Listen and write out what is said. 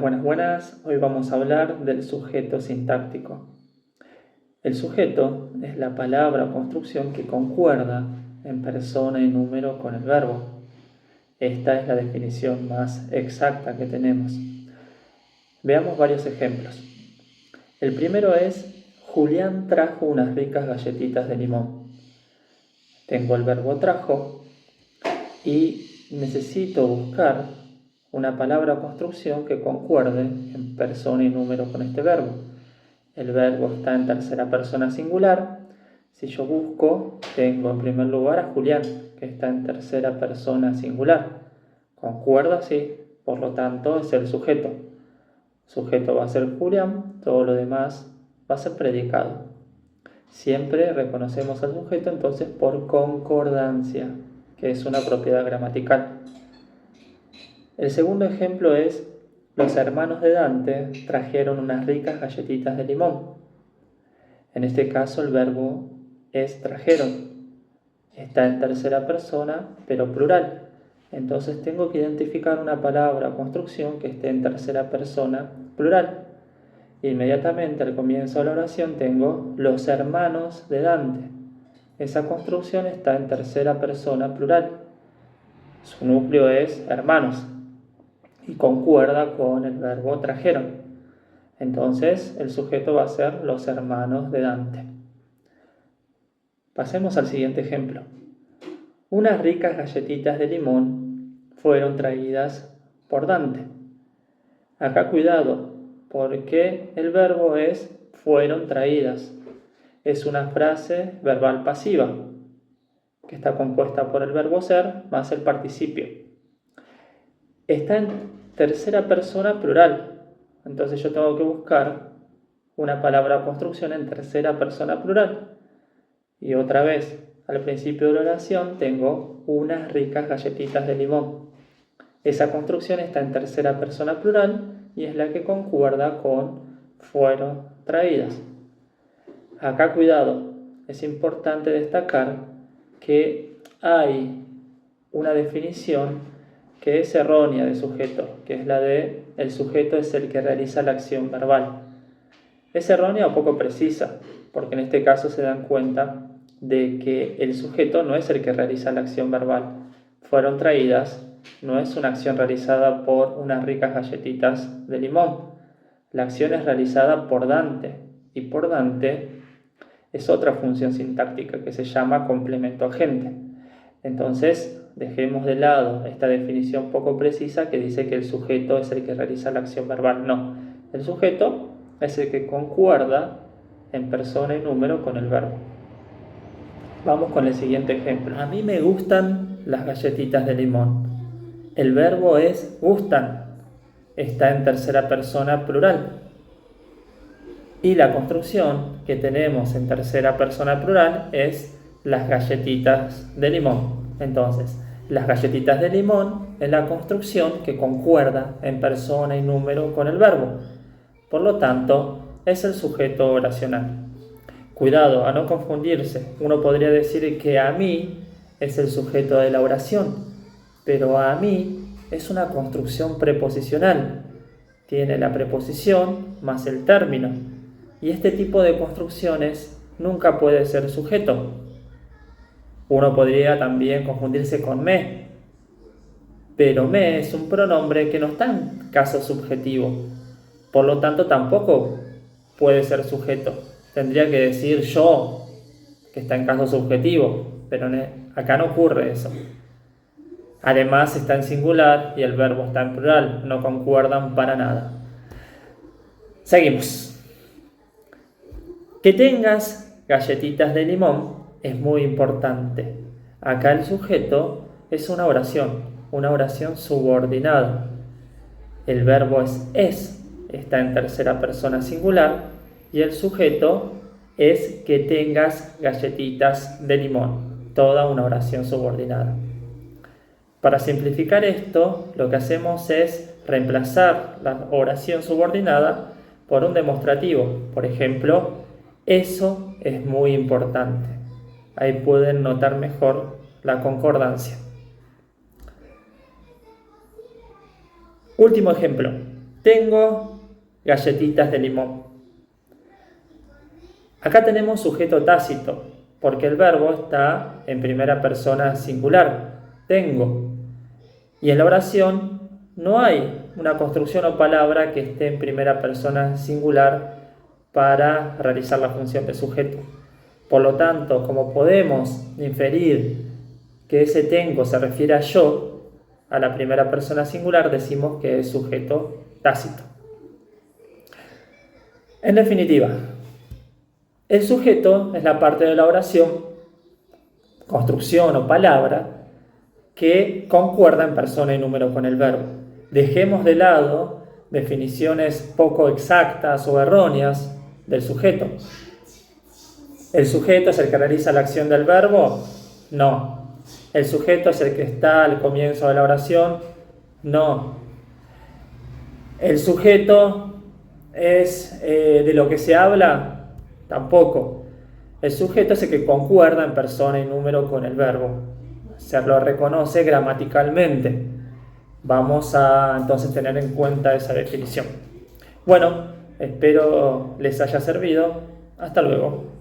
Buenas. Hoy vamos a hablar del sujeto sintáctico. El sujeto es la palabra o construcción que concuerda en persona y número con el verbo. Esta es la definición más exacta que tenemos. Veamos varios ejemplos. El primero es: Julián trajo unas ricas galletitas de limón. Tengo el verbo trajo y necesito buscar una palabra o construcción que concuerde en persona y número con este verbo. El verbo está en tercera persona singular. Si yo busco, tengo en primer lugar a Julián, que está en tercera persona singular. Concuerda, sí, por lo tanto es el sujeto. Sujeto va a ser Julián, todo lo demás va a ser predicado. Siempre reconocemos al sujeto entonces por concordancia, que es una propiedad gramatical. El segundo ejemplo es: los hermanos de Dante trajeron unas ricas galletitas de limón. En este caso el verbo es trajeron. Está en tercera persona, pero plural. Entonces tengo que identificar una palabra o construcción que esté en tercera persona plural. Inmediatamente al comienzo de la oración tengo los hermanos de Dante. Esa construcción está en tercera persona plural. Su núcleo es hermanos y concuerda con el verbo trajeron. Entonces el sujeto va a ser los hermanos de Dante. Pasemos al siguiente ejemplo. Unas ricas galletitas de limón fueron traídas por Dante. Acá cuidado, porque el verbo es fueron traídas. Es una frase verbal pasiva, que está compuesta por el verbo ser más el participio. Está en tercera persona plural, entonces yo tengo que buscar una palabra o construcción en tercera persona plural. Y otra vez, al principio de la oración tengo unas ricas galletitas de limón. Esa construcción está en tercera persona plural y es la que concuerda con fueron traídas. Acá cuidado, es importante destacar que hay una definición que es errónea de sujeto, que es la de el sujeto es el que realiza la acción verbal. Es errónea o poco precisa, porque en este caso se dan cuenta de que el sujeto no es el que realiza la acción verbal. Fueron traídas no es una acción realizada por unas ricas galletitas de limón. La acción es realizada por Dante, y por Dante es otra función sintáctica que se llama complemento agente. Entonces, dejemos de lado esta definición poco precisa que dice que el sujeto es el que realiza la acción verbal. No, el sujeto es el que concuerda en persona y número con el verbo. Vamos con el siguiente ejemplo. A mí me gustan las galletitas de limón. El verbo es gustan. Está en tercera persona plural. Y la construcción que tenemos en tercera persona plural es las galletitas de limón. Entonces, las galletitas de limón es la construcción que concuerda en persona y número con el verbo. Por lo tanto, es el sujeto oracional. Cuidado a no confundirse. Uno podría decir que a mí es el sujeto de la oración, pero a mí es una construcción preposicional. Tiene la preposición más el término. Y este tipo de construcciones nunca puede ser sujeto. Uno podría también confundirse con me, pero me es un pronombre que no está en caso subjetivo. Por lo tanto, tampoco puede ser sujeto. Tendría que decir yo, que está en caso subjetivo, pero acá no ocurre eso. Además está en singular y el verbo está en plural, no concuerdan para nada. Seguimos. Que tengas galletitas de limón es muy importante. Acá el sujeto es una oración subordinada. El verbo es, está en tercera persona singular y el sujeto es que tengas galletitas de limón, toda una oración subordinada. Para simplificar esto, lo que hacemos es reemplazar la oración subordinada por un demostrativo. Por ejemplo, eso es muy importante. Ahí pueden notar mejor la concordancia. Último ejemplo. Tengo galletitas de limón. Acá tenemos sujeto tácito, porque el verbo está en primera persona singular. Tengo. Y en la oración no hay una construcción o palabra que esté en primera persona singular para realizar la función de sujeto. Por lo tanto, como podemos inferir que ese tengo se refiere a yo, a la primera persona singular, decimos que es sujeto tácito. En definitiva, el sujeto es la parte de la oración, construcción o palabra, que concuerda en persona y número con el verbo. Dejemos de lado definiciones poco exactas o erróneas del sujeto. ¿El sujeto es el que realiza la acción del verbo? No. ¿El sujeto es el que está al comienzo de la oración? No. ¿El sujeto es de lo que se habla? Tampoco. El sujeto es el que concuerda en persona y número con el verbo. Se lo reconoce gramaticalmente. Vamos a entonces tener en cuenta esa definición. Bueno, espero les haya servido. Hasta luego.